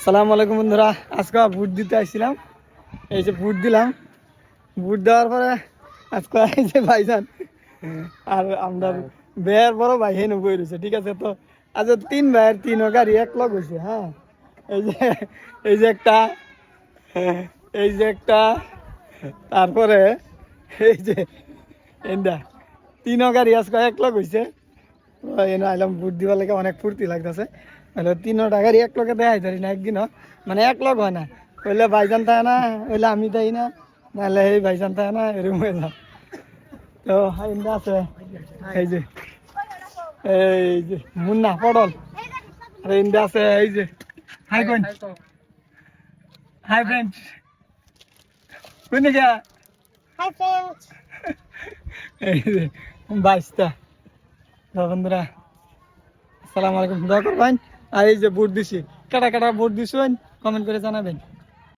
আসসালামু আলাইকুম বন্ধুরা, আজকে ভোট দিতে আসছিলাম। এই যে ভোট দিলাম, ভোট দেওয়ার পরে আজকে এই যে ভাইজান আর আমরা বের বড় ভাই হেন বই রয়েছে, ঠিক আছে। তো আজ 3 ভাইয়ের 3 গাড়ি এক লগ হয়েছে। হ্যাঁ, এই যে এই যে একটা, এই যে একটা, তারপরে এই যে এন্দা 3 গাড়ি আজকে এক লগ হয়েছে। এনে আইলাম ভোট দিবার লাগে, অনেক ফুর্তি লাগতেছে। হলে 3টা গাড়ি এক লগে দেখাই ধরি না একদিনও, মানে এক লগ হয় না। হইলে ভাইজান থাকে না, হইলে আমি তাই না, নাহলে এই ভাইজান থাকে না, এরকম হয়ে না। তো এমনি আছে এই যে, এই যে মুন্না পটল, আর এমনি আছে এই যে হাই কোন, হাই ফ্রেন্ড কোন গা, হাই ফ্রেন্ডস। এই যে 22টা। তো বন্ধুরা আসসালামু আলাইকুম, দোয়া করবেন। আর এই যে ভোট দিছি, কাটা কাটা ভোট দিছেন কমেন্ট করে জানাবেন।